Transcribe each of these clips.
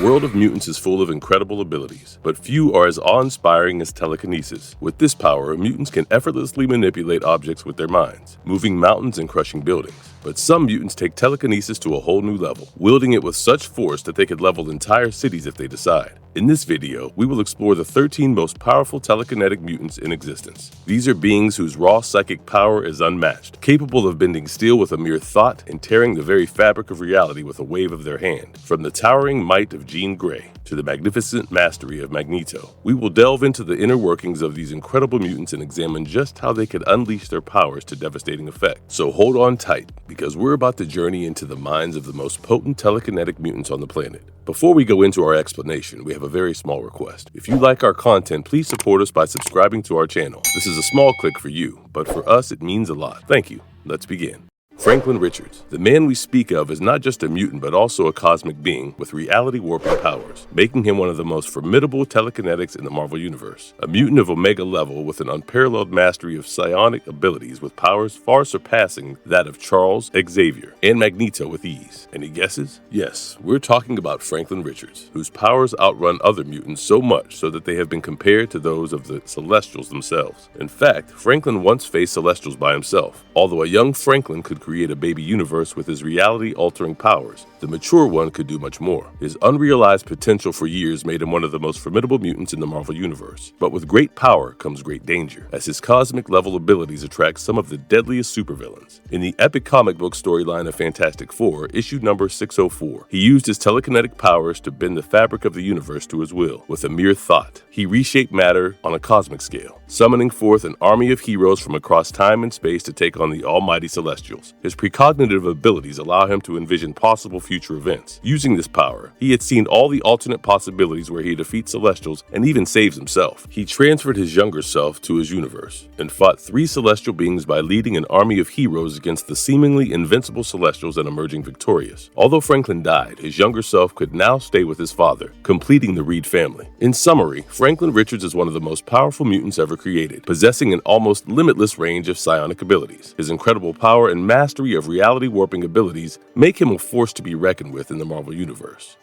world of mutants is full of incredible abilities, but few are as awe-inspiring as telekinesis. With this power, mutants can effortlessly manipulate objects with their minds, moving mountains and crushing buildings. But some mutants take telekinesis to a whole new level, wielding it with such force that they could level entire cities if they decide. In this video, we will explore the 13 most powerful telekinetic mutants in existence. These are beings whose raw psychic power is unmatched, capable of bending steel with a mere thought and tearing the very fabric of reality with a wave of their hand. From the towering might of Jean Grey to the magnificent mastery of Magneto, we will delve into the inner workings of these incredible mutants and examine just how they could unleash their powers to devastating effect. So hold on tight, because we're about to journey into the minds of the most potent telekinetic mutants on the planet. Before we go into our explanation, we have a very small request. If you like our content, please support us by subscribing to our channel. This is a small click for you, but for us it means a lot. Thank you. Let's begin. Franklin Richards. The man we speak of is not just a mutant but also a cosmic being with reality warping powers, making him one of the most formidable telekinetics in the Marvel Universe. A mutant of Omega level with an unparalleled mastery of psionic abilities with powers far surpassing that of Charles Xavier and Magneto with ease. Any guesses? Yes, we're talking about Franklin Richards, whose powers outrun other mutants so much so that they have been compared to those of the Celestials themselves. In fact, Franklin once faced Celestials by himself. Although a young Franklin could create a baby universe with his reality-altering powers, the mature one could do much more. His unrealized potential for years made him one of the most formidable mutants in the Marvel Universe. But with great power comes great danger, as his cosmic-level abilities attract some of the deadliest supervillains. In the epic comic book storyline of Fantastic Four, issue number 604, he used his telekinetic powers to bend the fabric of the universe to his will. With a mere thought, he reshaped matter on a cosmic scale, summoning forth an army of heroes from across time and space to take on the almighty Celestials. His precognitive abilities allow him to envision possible future events. Using this power, he had seen all the alternate possibilities where he defeats Celestials and even saves himself. He transferred his younger self to his universe and fought 3 celestial beings by leading an army of heroes against the seemingly invincible Celestials and emerging victorious. Although Franklin died, his younger self could now stay with his father, completing the Reed family. In summary, Franklin Richards is one of the most powerful mutants ever created, possessing an almost limitless range of psionic abilities. His incredible power and mastery of reality warping abilities make him a force to be reckoned with in the Marvel Universe.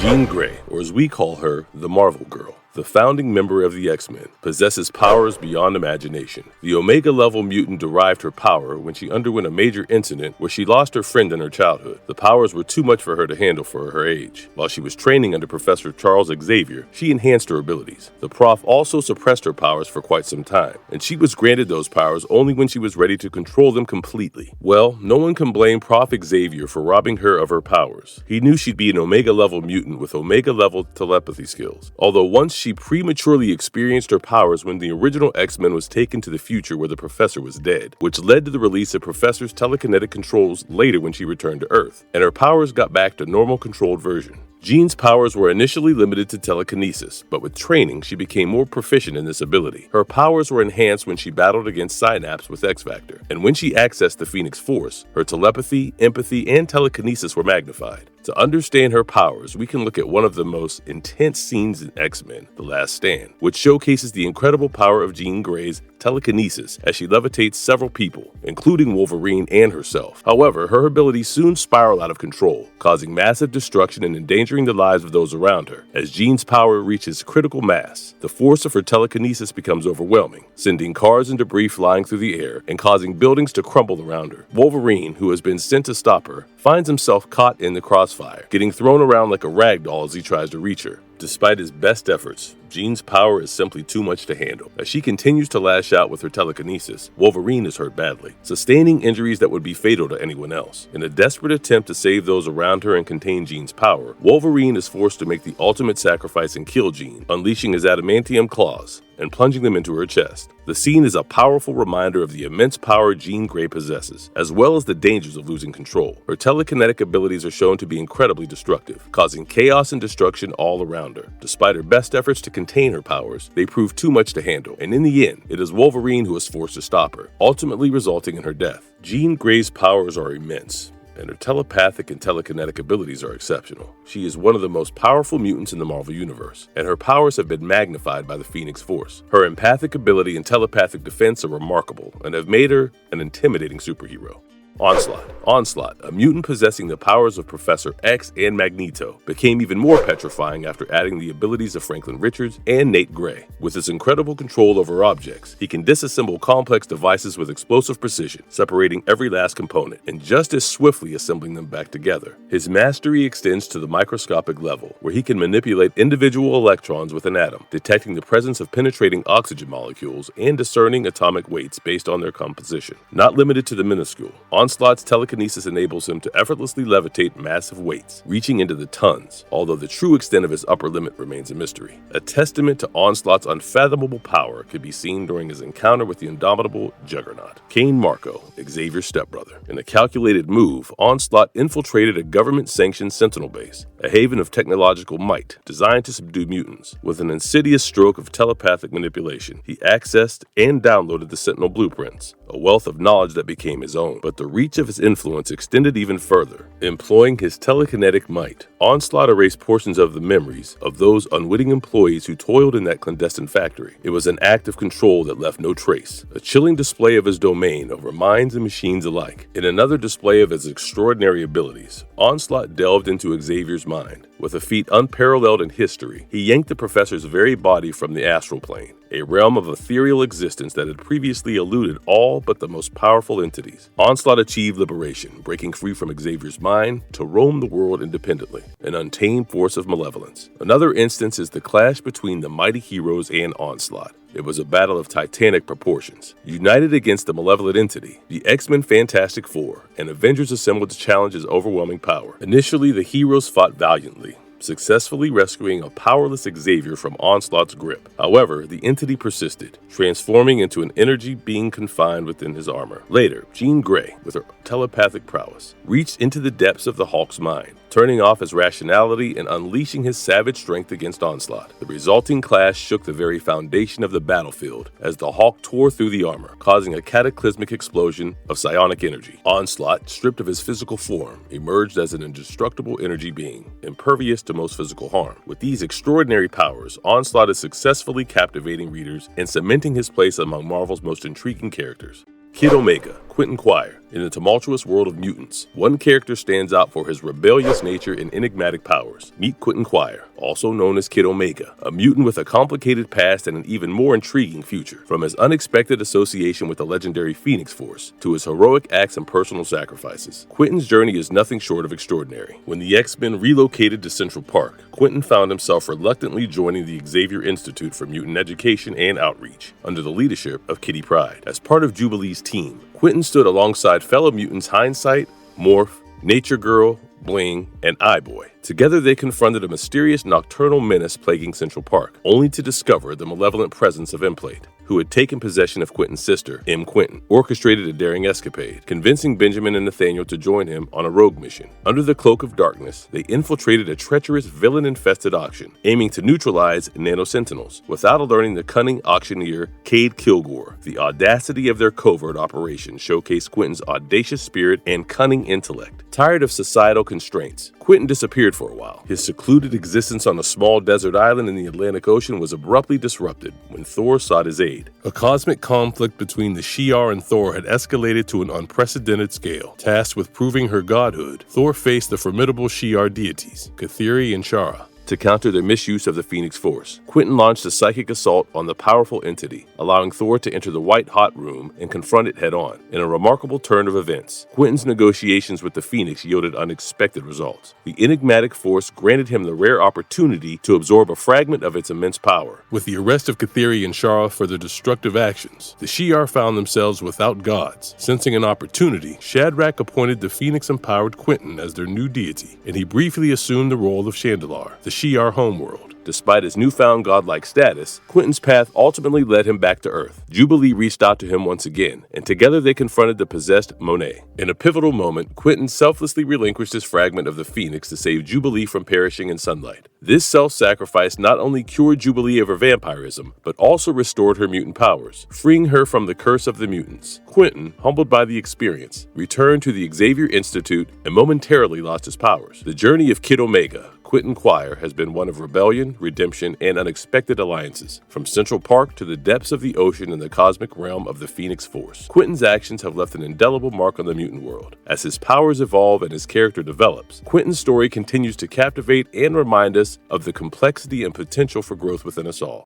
Jean Grey, or as we call her, the Marvel Girl, the founding member of the X-Men, possesses powers beyond imagination. The Omega-level mutant derived her power when she underwent a major incident where she lost her friend in her childhood. The powers were too much for her to handle for her age. While she was training under Professor Charles Xavier, she enhanced her abilities. The Prof also suppressed her powers for quite some time, and she was granted those powers only when she was ready to control them completely. Well, no one can blame Prof Xavier for robbing her of her powers. He knew she'd be an Omega-level mutant with Omega-level telepathy skills. Although once she prematurely experienced her powers when the original X-Men was taken to the future where the Professor was dead, which led to the release of Professor's telekinetic controls later when she returned to Earth, and her powers got back to normal controlled version. Jean's powers were initially limited to telekinesis, but with training, she became more proficient in this ability. Her powers were enhanced when she battled against Synapse with X-Factor, and when she accessed the Phoenix Force, her telepathy, empathy, and telekinesis were magnified. To understand her powers, we can look at one of the most intense scenes in X-Men, The Last Stand, which showcases the incredible power of Jean Grey's telekinesis as she levitates several people, including Wolverine and herself. However, her abilities soon spiral out of control, causing massive destruction and endangering the lives of those around her. As Jean's power reaches critical mass, the force of her telekinesis becomes overwhelming, sending cars and debris flying through the air and causing buildings to crumble around her. Wolverine, who has been sent to stop her, finds himself caught in the crossfire, getting thrown around like a rag doll as he tries to reach her. Despite his best efforts, Jean's power is simply too much to handle. As she continues to lash out with her telekinesis, Wolverine is hurt badly, sustaining injuries that would be fatal to anyone else. In a desperate attempt to save those around her and contain Jean's power, Wolverine is forced to make the ultimate sacrifice and kill Jean, unleashing his adamantium claws and plunging them into her chest. The scene is a powerful reminder of the immense power Jean Grey possesses, as well as the dangers of losing control. Her telekinetic abilities are shown to be incredibly destructive, causing chaos and destruction all around her. Despite her best efforts to contain her powers, they prove too much to handle, and in the end, it is Wolverine who is forced to stop her, ultimately resulting in her death. Jean Grey's powers are immense, and her telepathic and telekinetic abilities are exceptional. She is one of the most powerful mutants in the Marvel Universe, and her powers have been magnified by the Phoenix Force. Her empathic ability and telepathic defense are remarkable and have made her an intimidating superhero. Onslaught, a mutant possessing the powers of Professor X and Magneto, became even more petrifying after adding the abilities of Franklin Richards and Nate Gray. With his incredible control over objects, he can disassemble complex devices with explosive precision, separating every last component, and just as swiftly assembling them back together. His mastery extends to the microscopic level, where he can manipulate individual electrons with an atom, detecting the presence of penetrating oxygen molecules and discerning atomic weights based on their composition. Not limited to the minuscule, Onslaught's telekinesis enables him to effortlessly levitate massive weights, reaching into the tons, although the true extent of his upper limit remains a mystery. A testament to Onslaught's unfathomable power could be seen during his encounter with the indomitable Juggernaut, Cain Marko, Xavier's stepbrother. In a calculated move, Onslaught infiltrated a government-sanctioned Sentinel base, a haven of technological might designed to subdue mutants. With an insidious stroke of telepathic manipulation, he accessed and downloaded the Sentinel blueprints, a wealth of knowledge that became his own. But the reach of his influence extended even further. Employing his telekinetic might, Onslaught erased portions of the memories of those unwitting employees who toiled in that clandestine factory. It was an act of control that left no trace, a chilling display of his domain over minds and machines alike. In another display of his extraordinary abilities, Onslaught delved into Xavier's mind. With a feat unparalleled in history, he yanked the professor's very body from the astral plane, a realm of ethereal existence that had previously eluded all but the most powerful entities. Onslaught achieved liberation, breaking free from Xavier's mind to roam the world independently, an untamed force of malevolence. Another instance is the clash between the mighty heroes and Onslaught. It was a battle of titanic proportions. United against the malevolent entity, the X-Men Fantastic Four and Avengers assembled to challenge his overwhelming power. Initially, the heroes fought valiantly, successfully rescuing a powerless Xavier from Onslaught's grip. However, the entity persisted, transforming into an energy being confined within his armor. Later, Jean Grey, with her telepathic prowess, reached into the depths of the Hulk's mind, turning off his rationality and unleashing his savage strength against Onslaught. The resulting clash shook the very foundation of the battlefield as the Hulk tore through the armor, causing a cataclysmic explosion of psionic energy. Onslaught, stripped of his physical form, emerged as an indestructible energy being, impervious to most physical harm. With these extraordinary powers, Onslaught is successfully captivating readers and cementing his place among Marvel's most intriguing characters. Kid Omega, Quentin Quire. In the tumultuous world of mutants, one character stands out for his rebellious nature and enigmatic powers. Meet Quentin Quire, also known as Kid Omega, a mutant with a complicated past and an even more intriguing future. From his unexpected association with the legendary Phoenix Force to his heroic acts and personal sacrifices, Quentin's journey is nothing short of extraordinary. When the X-Men relocated to Central Park, Quentin found himself reluctantly joining the Xavier Institute for Mutant Education and Outreach, under the leadership of Kitty Pryde. As part of Jubilee's team, Quentin stood alongside fellow mutants Hindsight, Morph, Nature Girl, Bling, and Eye-Boy. Together they confronted a mysterious nocturnal menace plaguing Central Park, only to discover the malevolent presence of Emplate, who had taken possession of Quentin's sister, M. Quentin, orchestrated a daring escapade, convincing Benjamin and Nathaniel to join him on a rogue mission. Under the cloak of darkness, they infiltrated a treacherous villain-infested auction, aiming to neutralize nano-sentinels, without alerting the cunning auctioneer, Cade Kilgore. The audacity of their covert operation showcased Quentin's audacious spirit and cunning intellect. Tired of societal constraints, Quentin disappeared for a while. His secluded existence on a small desert island in the Atlantic Ocean was abruptly disrupted when Thor sought his aid. A cosmic conflict between the Shi'ar and Thor had escalated to an unprecedented scale. Tasked with proving her godhood, Thor faced the formidable Shi'ar deities, Kathiri and Shara. To counter their misuse of the Phoenix Force, Quentin launched a psychic assault on the powerful entity, allowing Thor to enter the white-hot room and confront it head-on. In a remarkable turn of events, Quentin's negotiations with the Phoenix yielded unexpected results. The enigmatic force granted him the rare opportunity to absorb a fragment of its immense power. With the arrest of Kathiri and Shara for their destructive actions, the Shi'ar found themselves without gods. Sensing an opportunity, Shadrach appointed the Phoenix-empowered Quentin as their new deity, and he briefly assumed the role of Chandelar, the Shi'ar homeworld. Despite his newfound godlike status, Quentin's path ultimately led him back to Earth. Jubilee reached out to him once again, and together they confronted the possessed Monet. In a pivotal moment, Quentin selflessly relinquished his fragment of the Phoenix to save Jubilee from perishing in sunlight. This self-sacrifice not only cured Jubilee of her vampirism, but also restored her mutant powers, freeing her from the curse of the mutants. Quentin, humbled by the experience, returned to the Xavier Institute and momentarily lost his powers. The journey of Kid Omega, Quentin Quire has been one of rebellion, redemption, and unexpected alliances, from Central Park to the depths of the ocean and the cosmic realm of the Phoenix Force. Quentin's actions have left an indelible mark on the mutant world. As his powers evolve and his character develops, Quentin's story continues to captivate and remind us of the complexity and potential for growth within us all.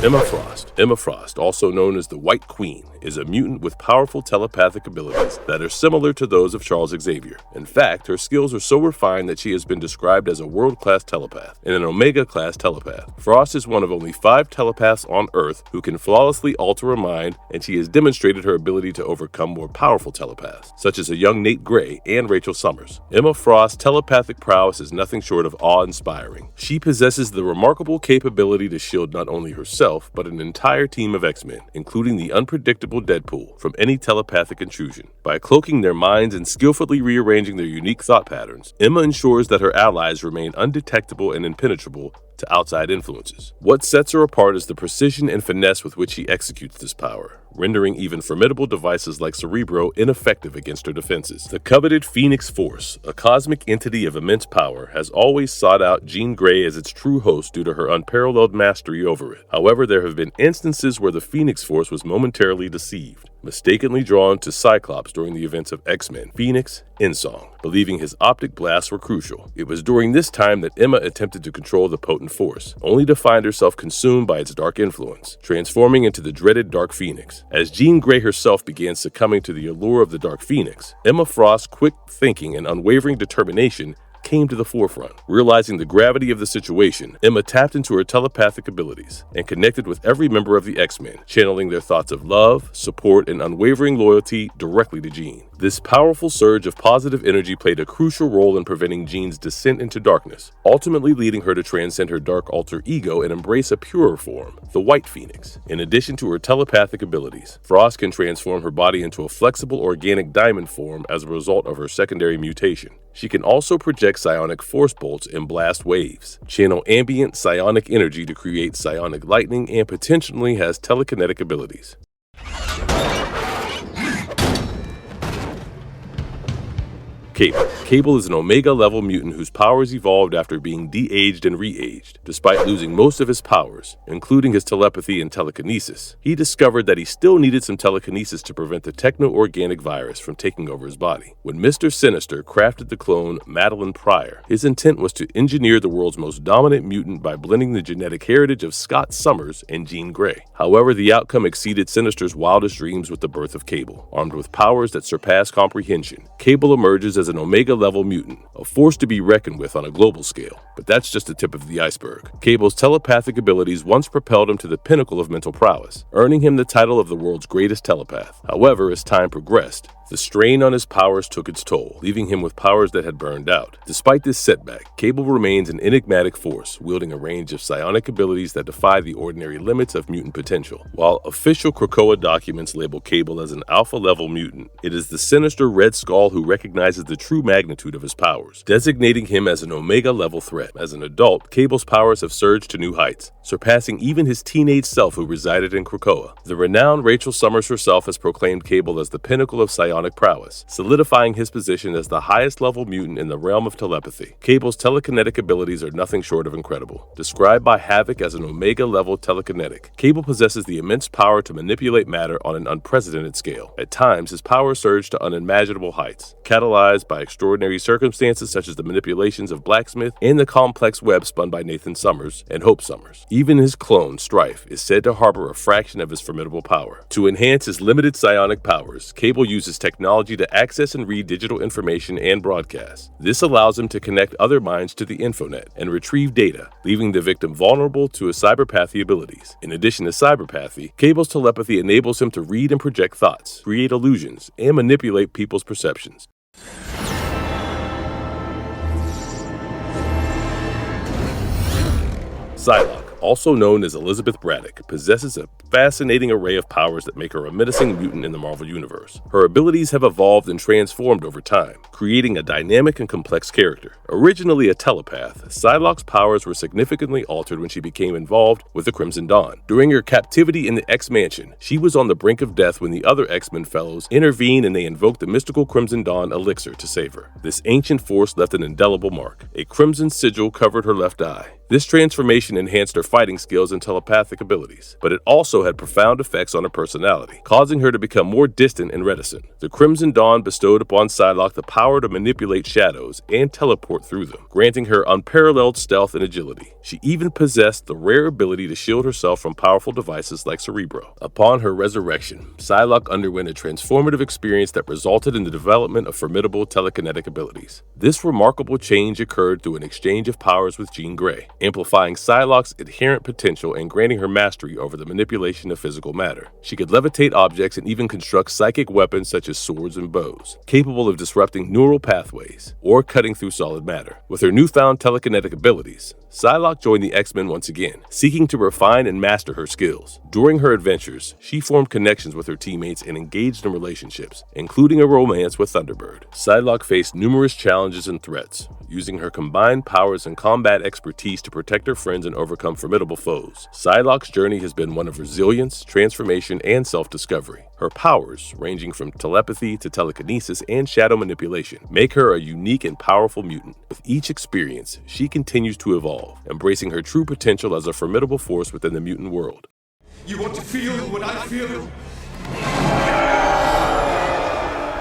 Emma Frost. Emma Frost, also known as the White Queen, is a mutant with powerful telepathic abilities that are similar to those of Charles Xavier. In fact, her skills are so refined that she has been described as a world-class telepath and an Omega-class telepath. Frost is one of only 5 telepaths on Earth who can flawlessly alter a mind, and she has demonstrated her ability to overcome more powerful telepaths, such as a young Nate Gray and Rachel Summers. Emma Frost's telepathic prowess is nothing short of awe-inspiring. She possesses the remarkable capability to shield not only herself, but an entire team of X-Men, including the unpredictable Deadpool, from any telepathic intrusion. By cloaking their minds and skillfully rearranging their unique thought patterns, Emma ensures that her allies remain undetectable and impenetrable to outside influences. What sets her apart is the precision and finesse with which she executes this power, rendering even formidable devices like Cerebro ineffective against her defenses. The coveted Phoenix Force, a cosmic entity of immense power, has always sought out Jean Grey as its true host due to her unparalleled mastery over it. However, there have been instances where the Phoenix Force was momentarily deceived, mistakenly drawn to Cyclops during the events of X-Men Phoenix Insong, believing his optic blasts were crucial. It was during this time that Emma attempted to control the potent force, only to find herself consumed by its dark influence, transforming into the dreaded Dark Phoenix. As Jean Grey herself began succumbing to the allure of the Dark Phoenix, Emma Frost's quick thinking and unwavering determination came to the forefront. Realizing the gravity of the situation, Emma tapped into her telepathic abilities and connected with every member of the X-Men, channeling their thoughts of love, support, and unwavering loyalty directly to Jean. This powerful surge of positive energy played a crucial role in preventing Jean's descent into darkness, ultimately leading her to transcend her dark alter ego and embrace a purer form, the White Phoenix. In addition to her telepathic abilities, Frost can transform her body into a flexible organic diamond form as a result of her secondary mutation. She can also project psionic force bolts and blast waves, channel ambient psionic energy to create psionic lightning, and potentially has telekinetic abilities. Cable. Cable is an Omega-level mutant whose powers evolved after being de-aged and re-aged. Despite losing most of his powers, including his telepathy and telekinesis, he discovered that he still needed some telekinesis to prevent the techno-organic virus from taking over his body. When Mr. Sinister crafted the clone Madeline Pryor, his intent was to engineer the world's most dominant mutant by blending the genetic heritage of Scott Summers and Jean Grey. However, the outcome exceeded Sinister's wildest dreams with the birth of Cable. Armed with powers that surpass comprehension, Cable emerges as an Omega-level mutant, a force to be reckoned with on a global scale. But that's just the tip of the iceberg. Cable's telepathic abilities once propelled him to the pinnacle of mental prowess, earning him the title of the world's greatest telepath. However, as time progressed, the strain on his powers took its toll, leaving him with powers that had burned out. Despite this setback, Cable remains an enigmatic force, wielding a range of psionic abilities that defy the ordinary limits of mutant potential. While official Krakoa documents label Cable as an alpha-level mutant, it is the sinister Red Skull who recognizes the true magnitude of his powers, designating him as an Omega-level threat. As an adult, Cable's powers have surged to new heights, surpassing even his teenage self who resided in Krakoa. The renowned Rachel Summers herself has proclaimed Cable as the pinnacle of psionic prowess, solidifying his position as the highest level mutant in the realm of telepathy. Cable's telekinetic abilities are nothing short of incredible. Described by Havoc as an Omega-level telekinetic, Cable possesses the immense power to manipulate matter on an unprecedented scale. At times, his power surged to unimaginable heights, catalyzed by extraordinary circumstances such as the manipulations of Blacksmith and the complex web spun by Nathan Summers and Hope Summers. Even his clone, Strife, is said to harbor a fraction of his formidable power. To enhance his limited psionic powers, Cable uses technology to access and read digital information and broadcasts. This allows him to connect other minds to the infonet and retrieve data, leaving the victim vulnerable to his cyberpathy abilities. In addition to cyberpathy, Cable's telepathy enables him to read and project thoughts, create illusions, and manipulate people's perceptions. Psylocke. also known as Elizabeth Braddock, possesses a fascinating array of powers that make her a menacing mutant in the Marvel Universe. Her abilities have evolved and transformed over time, creating a dynamic and complex character. Originally a telepath, Psylocke's powers were significantly altered when she became involved with the Crimson Dawn. During her captivity in the X-Mansion, she was on the brink of death when the other X-Men fellows intervened and they invoked the mystical Crimson Dawn elixir to save her. This ancient force left an indelible mark. A crimson sigil covered her left eye. This transformation enhanced her fighting skills and telepathic abilities, but it also had profound effects on her personality, causing her to become more distant and reticent. The Crimson Dawn bestowed upon Psylocke the power to manipulate shadows and teleport through them, granting her unparalleled stealth and agility. She even possessed the rare ability to shield herself from powerful devices like Cerebro. Upon her resurrection, Psylocke underwent a transformative experience that resulted in the development of formidable telekinetic abilities. This remarkable change occurred through an exchange of powers with Jean Grey, amplifying Psylocke's inherent potential and granting her mastery over the manipulation of physical matter. She could levitate objects and even construct psychic weapons such as swords and bows, capable of disrupting neural pathways or cutting through solid matter. With her newfound telekinetic abilities, Psylocke joined the X-Men once again, seeking to refine and master her skills. During her adventures, she formed connections with her teammates and engaged in relationships, including a romance with Thunderbird. Psylocke faced numerous challenges and threats, using her combined powers and combat expertise to protect her friends and overcome formidable foes. Psylocke's journey has been one of resilience, transformation, and self-discovery. Her powers, ranging from telepathy to telekinesis and shadow manipulation, make her a unique and powerful mutant. With each experience, she continues to evolve, embracing her true potential as a formidable force within the mutant world. You want to feel what I feel?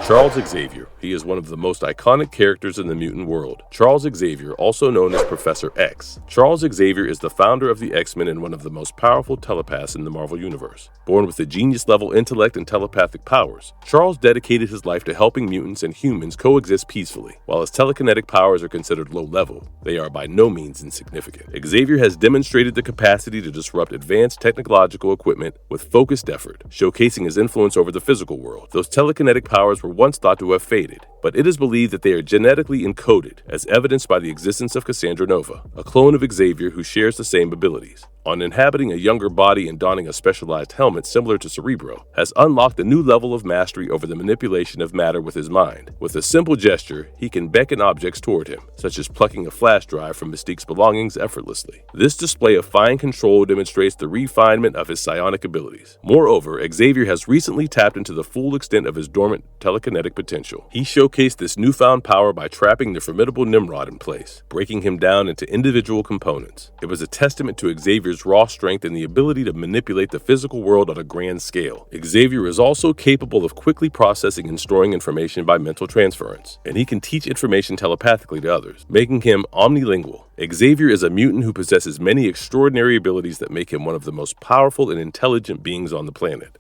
Charles Xavier. He is one of the most iconic characters in the mutant world. Charles Xavier, also known as Professor X. Charles Xavier is the founder of the X-Men and one of the most powerful telepaths in the Marvel Universe. Born with a genius-level intellect and telepathic powers, Charles dedicated his life to helping mutants and humans coexist peacefully. While his telekinetic powers are considered low-level, they are by no means insignificant. Xavier has demonstrated the capacity to disrupt advanced technological equipment with focused effort, showcasing his influence over the physical world. Those telekinetic powers were once thought to have faded, but it is believed that they are genetically encoded, as evidenced by the existence of Cassandra Nova, a clone of Xavier who shares the same abilities. On inhabiting a younger body and donning a specialized helmet similar to Cerebro, has unlocked a new level of mastery over the manipulation of matter with his mind. With a simple gesture, he can beckon objects toward him, such as plucking a flash drive from Mystique's belongings effortlessly. This display of fine control demonstrates the refinement of his psionic abilities. Moreover, Xavier has recently tapped into the full extent of his dormant telekinetic potential. He showcased this newfound power by trapping the formidable Nimrod in place, breaking him down into individual components. It was a testament to Xavier's raw strength and the ability to manipulate the physical world on a grand scale. Xavier is also capable of quickly processing and storing information by mental transference, and he can teach information telepathically to others, making him omnilingual. Xavier is a mutant who possesses many extraordinary abilities that make him one of the most powerful and intelligent beings on the planet.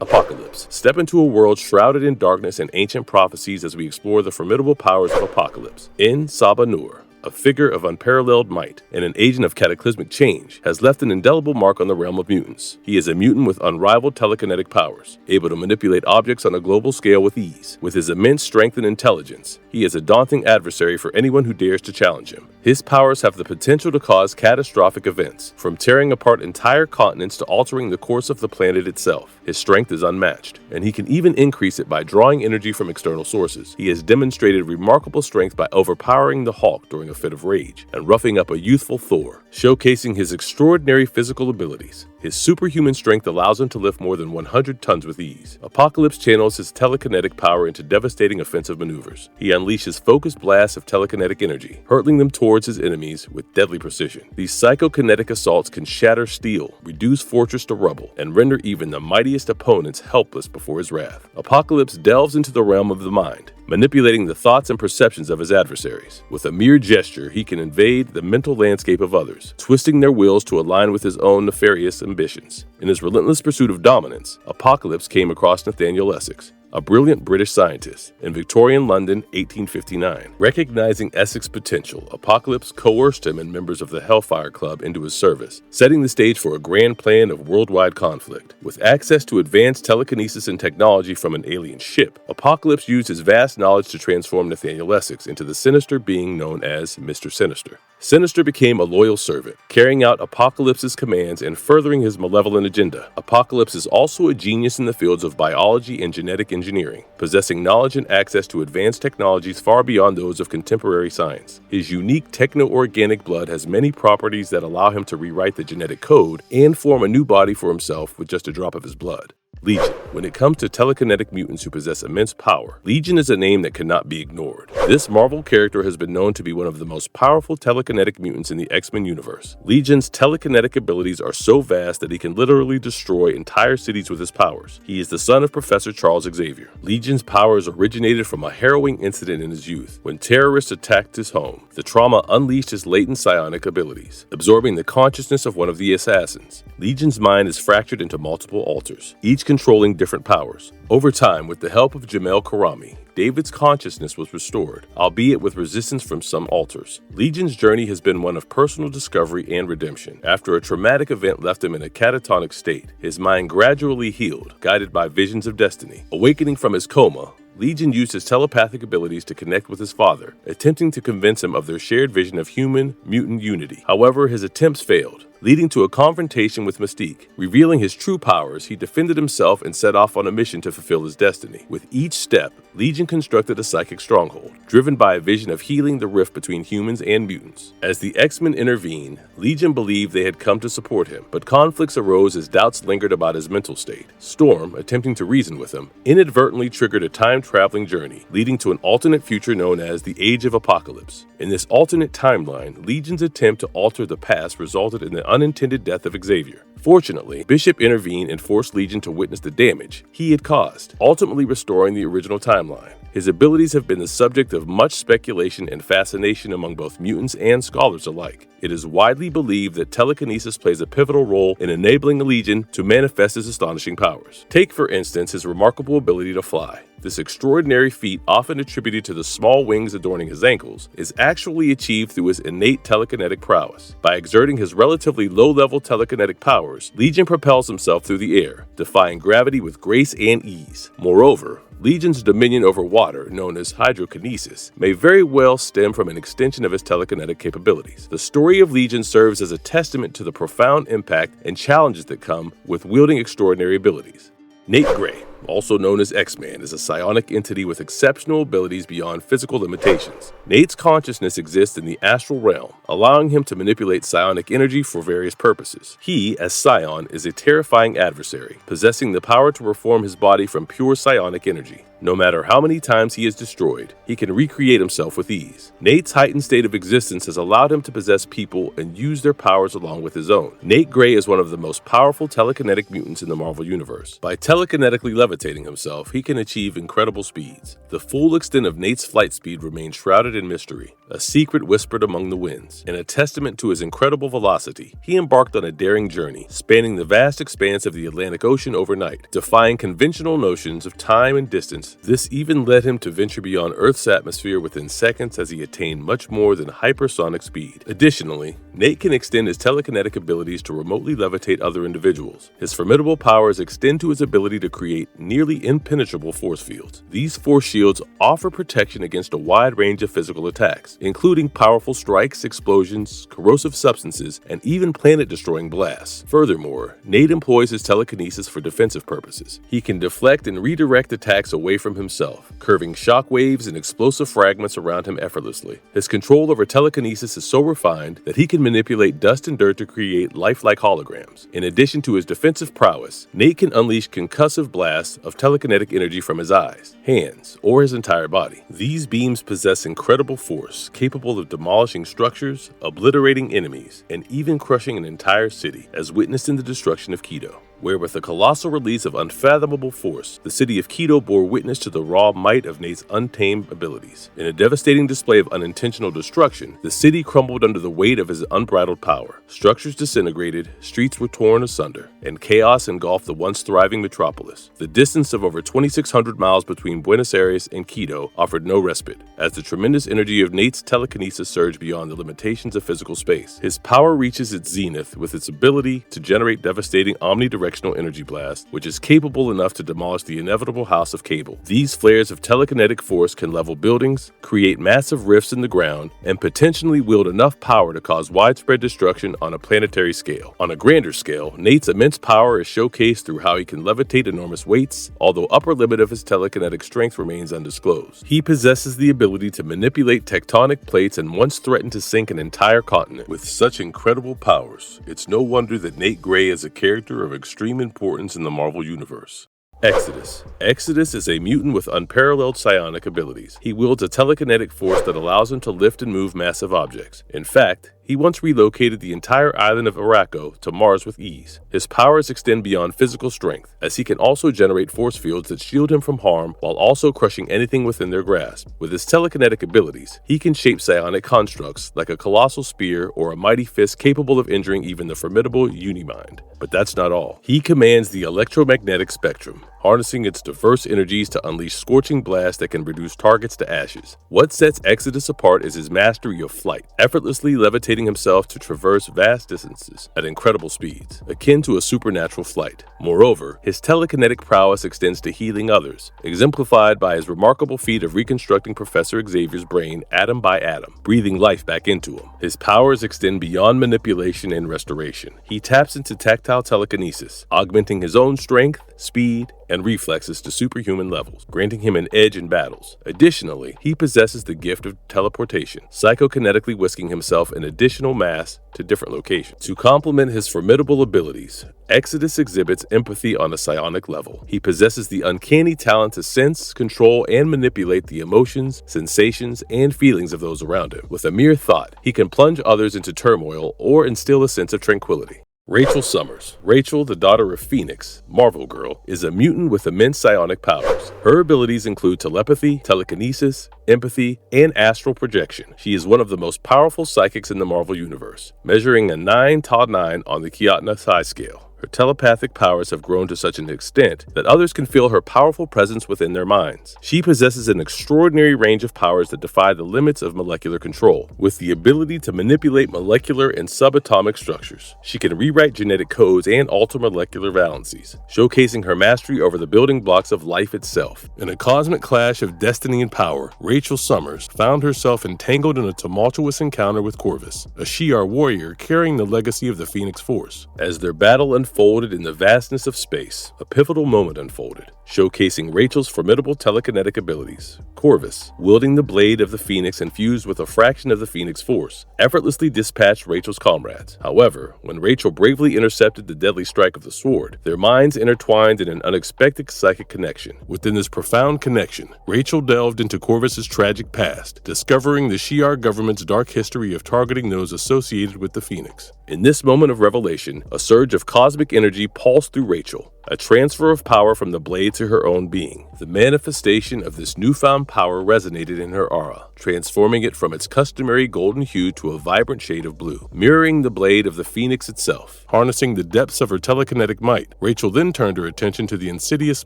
Apocalypse. Step into a world shrouded in darkness and ancient prophecies as we explore the formidable powers of Apocalypse. In Saba Nur, a figure of unparalleled might and an agent of cataclysmic change, has left an indelible mark on the realm of mutants. He is a mutant with unrivaled telekinetic powers, able to manipulate objects on a global scale with ease. With his immense strength and intelligence, he is a daunting adversary for anyone who dares to challenge him. His powers have the potential to cause catastrophic events, from tearing apart entire continents to altering the course of the planet itself. His strength is unmatched, and he can even increase it by drawing energy from external sources. He has demonstrated remarkable strength by overpowering the Hulk during a fit of rage and roughing up a youthful Thor, showcasing his extraordinary physical abilities. His superhuman strength allows him to lift more than 100 tons with ease. Apocalypse channels his telekinetic power into devastating offensive maneuvers. He unleashes focused blasts of telekinetic energy, hurtling them towards his enemies with deadly precision. These psychokinetic assaults can shatter steel, reduce fortress to rubble, and render even the mightiest opponents helpless before his wrath. Apocalypse delves into the realm of the mind, manipulating the thoughts and perceptions of his adversaries. With a mere gesture, he can invade the mental landscape of others, twisting their wills to align with his own nefarious ambitions. In his relentless pursuit of dominance, Apocalypse came across Nathaniel Essex, a brilliant British scientist, in Victorian London, 1859. Recognizing Essex's potential, Apocalypse coerced him and members of the Hellfire Club into his service, setting the stage for a grand plan of worldwide conflict. With access to advanced telekinesis and technology from an alien ship, Apocalypse used his vast knowledge to transform Nathaniel Essex into the sinister being known as Mr. Sinister. Sinister became a loyal servant, carrying out Apocalypse's commands and furthering his malevolent agenda. Apocalypse is also a genius in the fields of biology and genetic engineering, possessing knowledge and access to advanced technologies far beyond those of contemporary science. His unique techno-organic blood has many properties that allow him to rewrite the genetic code and form a new body for himself with just a drop of his blood. Legion. When it comes to telekinetic mutants who possess immense power, Legion is a name that cannot be ignored. This Marvel character has been known to be one of the most powerful telekinetic mutants in the X-Men universe. Legion's telekinetic abilities are so vast that he can literally destroy entire cities with his powers. He is the son of Professor Charles Xavier. Legion's powers originated from a harrowing incident in his youth, when terrorists attacked his home. The trauma unleashed his latent psionic abilities, absorbing the consciousness of one of the assassins. Legion's mind is fractured into multiple alters, each controlling different powers. Over time, with the help of Jamel Karami, David's consciousness was restored, albeit with resistance from some alters. Legion's journey has been one of personal discovery and redemption. After a traumatic event left him in a catatonic state, his mind gradually healed, guided by visions of destiny. Awakening from his coma, Legion used his telepathic abilities to connect with his father, attempting to convince him of their shared vision of human-mutant unity. However, his attempts failed, leading to a confrontation with Mystique. Revealing his true powers, he defended himself and set off on a mission to fulfill his destiny. With each step, Legion constructed a psychic stronghold, driven by a vision of healing the rift between humans and mutants. As the X-Men intervened, Legion believed they had come to support him, but conflicts arose as doubts lingered about his mental state. Storm, attempting to reason with him, inadvertently triggered a time-traveling journey, leading to an alternate future known as the Age of Apocalypse. In this alternate timeline, Legion's attempt to alter the past resulted in the unintended death of Xavier. Fortunately, Bishop intervened and forced Legion to witness the damage he had caused, ultimately restoring the original timeline. His abilities have been the subject of much speculation and fascination among both mutants and scholars alike. It is widely believed that telekinesis plays a pivotal role in enabling Legion to manifest his astonishing powers. Take, for instance, his remarkable ability to fly. This extraordinary feat, often attributed to the small wings adorning his ankles, is actually achieved through his innate telekinetic prowess. By exerting his relatively low-level telekinetic powers, Legion propels himself through the air, defying gravity with grace and ease. Moreover, Legion's dominion over water, known as hydrokinesis, may very well stem from an extension of his telekinetic capabilities. The story of Legion serves as a testament to the profound impact and challenges that come with wielding extraordinary abilities. Nate Gray, also known as X-Man, is a psionic entity with exceptional abilities beyond physical limitations. Nate's consciousness exists in the astral realm, allowing him to manipulate psionic energy for various purposes. He, as Psion, is a terrifying adversary, possessing the power to reform his body from pure psionic energy. No matter how many times he is destroyed, he can recreate himself with ease. Nate's heightened state of existence has allowed him to possess people and use their powers along with his own. Nate Gray is one of the most powerful telekinetic mutants in the Marvel Universe. By telekinetically levitating himself, he can achieve incredible speeds. The full extent of Nate's flight speed remains shrouded in mystery, a secret whispered among the winds. In a testament to his incredible velocity, he embarked on a daring journey, spanning the vast expanse of the Atlantic Ocean overnight, defying conventional notions of time and distance. This even led him to venture beyond Earth's atmosphere within seconds as he attained much more than hypersonic speed. Additionally, Nate can extend his telekinetic abilities to remotely levitate other individuals. His formidable powers extend to his ability to create nearly impenetrable force fields. These force shields offer protection against a wide range of physical attacks, including powerful strikes, explosions, corrosive substances, and even planet-destroying blasts. Furthermore, Nate employs his telekinesis for defensive purposes. He can deflect and redirect attacks away from himself, curving shockwaves and explosive fragments around him effortlessly. His control over telekinesis is so refined that he can manipulate dust and dirt to create lifelike holograms. In addition to his defensive prowess, Nate can unleash concussive blasts of telekinetic energy from his eyes, hands, or his entire body. These beams possess incredible force, capable of demolishing structures, obliterating enemies, and even crushing an entire city, as witnessed in the destruction of Quito. where with a colossal release of unfathomable force, the city of Quito bore witness to the raw might of Nate's untamed abilities. In a devastating display of unintentional destruction, the city crumbled under the weight of his unbridled power. Structures disintegrated, streets were torn asunder, and chaos engulfed the once thriving metropolis. The distance of over 2,600 miles between Buenos Aires and Quito offered no respite, as the tremendous energy of Nate's telekinesis surged beyond the limitations of physical space. His power reaches its zenith with its ability to generate devastating omnidirectional energy blasts, which is capable enough to demolish the inevitable house of cable. These flares of telekinetic force can level buildings, create massive rifts in the ground, and potentially wield enough power to cause widespread destruction on a planetary scale. On a grander scale, Nate's immense power is showcased through how he can levitate enormous weights, although upper limit of his telekinetic strength remains undisclosed. He possesses the ability to manipulate tectonic plates and once threatened to sink an entire continent. With such incredible powers, it's no wonder that Nate Gray is a character of extreme importance in the Marvel Universe. Exodus. Exodus is a mutant with unparalleled psionic abilities. He wields a telekinetic force that allows him to lift and move massive objects. In fact, he once relocated the entire island of Araco to Mars with ease. His powers extend beyond physical strength, as he can also generate force fields that shield him from harm while also crushing anything within their grasp. With his telekinetic abilities, he can shape psionic constructs like a colossal spear or a mighty fist capable of injuring even the formidable Unimind. But that's not all. He commands the electromagnetic spectrum, harnessing its diverse energies to unleash scorching blasts that can reduce targets to ashes. What sets Exodus apart is his mastery of flight, effortlessly levitating himself to traverse vast distances at incredible speeds, akin to a supernatural flight. Moreover, his telekinetic prowess extends to healing others, exemplified by his remarkable feat of reconstructing Professor Xavier's brain atom by atom, breathing life back into him. His powers extend beyond manipulation and restoration. He taps into tactile telekinesis, augmenting his own strength, speed, and reflexes to superhuman levels, granting him an edge in battles. Additionally, he possesses the gift of teleportation, psychokinetically whisking himself in additional mass to different locations. To complement his formidable abilities, Exodus exhibits empathy on a psionic level. He possesses the uncanny talent to sense, control, and manipulate the emotions, sensations, and feelings of those around him. With a mere thought, he can plunge others into turmoil or instill a sense of tranquility. Rachel Summers. Rachel, the daughter of Phoenix, Marvel Girl, is a mutant with immense psionic powers. Her abilities include telepathy, telekinesis, empathy, and astral projection. She is one of the most powerful psychics in the Marvel Universe, measuring a 9-9 on the Kiotna psi scale. Her telepathic powers have grown to such an extent that others can feel her powerful presence within their minds. She possesses an extraordinary range of powers that defy the limits of molecular control, with the ability to manipulate molecular and subatomic structures. She can rewrite genetic codes and alter molecular valencies, showcasing her mastery over the building blocks of life itself. In a cosmic clash of destiny and power, Rachel Summers found herself entangled in a tumultuous encounter with Corvus, a Shi'ar warrior carrying the legacy of the Phoenix Force. As their battle unfolded in the vastness of space, a pivotal moment unfolded, showcasing Rachel's formidable telekinetic abilities. Corvus, wielding the blade of the Phoenix infused with a fraction of the Phoenix Force, effortlessly dispatched Rachel's comrades. However, when Rachel bravely intercepted the deadly strike of the sword, their minds intertwined in an unexpected psychic connection. Within this profound connection, Rachel delved into Corvus's tragic past, discovering the Shi'ar government's dark history of targeting those associated with the Phoenix. In this moment of revelation, a surge of cosmic energy pulsed through Rachel, a transfer of power from the blade to her own being. The manifestation of this newfound power resonated in her aura, transforming it from its customary golden hue to a vibrant shade of blue, mirroring the blade of the Phoenix itself. Harnessing the depths of her telekinetic might, Rachel then turned her attention to the insidious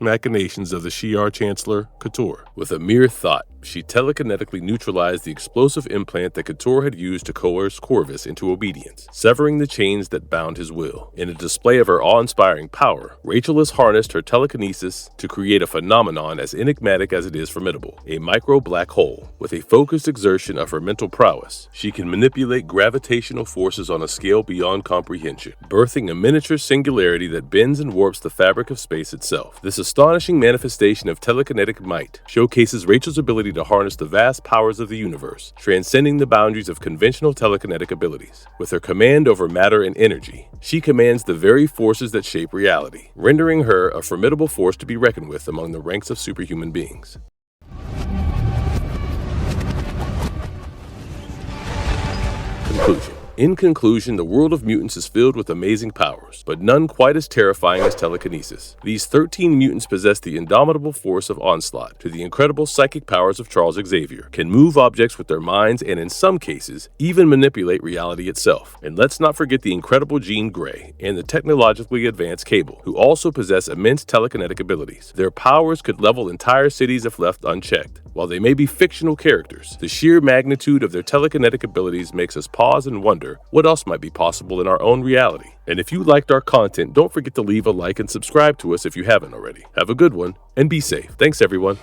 machinations of the Shi'ar Chancellor, Couture. With a mere thought, she telekinetically neutralized the explosive implant that Couture had used to coerce Corvus into obedience, severing the chains that bound his will. In a display of her awe-inspiring power, Rachel has harnessed her telekinesis to create a phenomenon as enigmatic as it is formidable, a micro-black hole. With a focused exertion of her mental prowess, she can manipulate gravitational forces on a scale beyond comprehension, birthing a miniature singularity that bends and warps the fabric of space itself. This astonishing manifestation of telekinetic might showcases Rachel's ability to harness the vast powers of the universe, transcending the boundaries of conventional telekinetic abilities. With her command over matter and energy, she commands the very forces that shape reality, rendering her a formidable force to be reckoned with among the ranks of superhuman beings. Conclusion. In conclusion, the world of mutants is filled with amazing powers, but none quite as terrifying as telekinesis. These 13 mutants possess the indomitable force of Onslaught, to the incredible psychic powers of Charles Xavier, can move objects with their minds and in some cases, even manipulate reality itself. And let's not forget the incredible Jean Grey and the technologically advanced Cable, who also possess immense telekinetic abilities. Their powers could level entire cities if left unchecked. While they may be fictional characters, the sheer magnitude of their telekinetic abilities makes us pause and wonder what else might be possible in our own reality. And if you liked our content, don't forget to leave a like and subscribe to us if you haven't already. Have a good one and be safe. Thanks, everyone.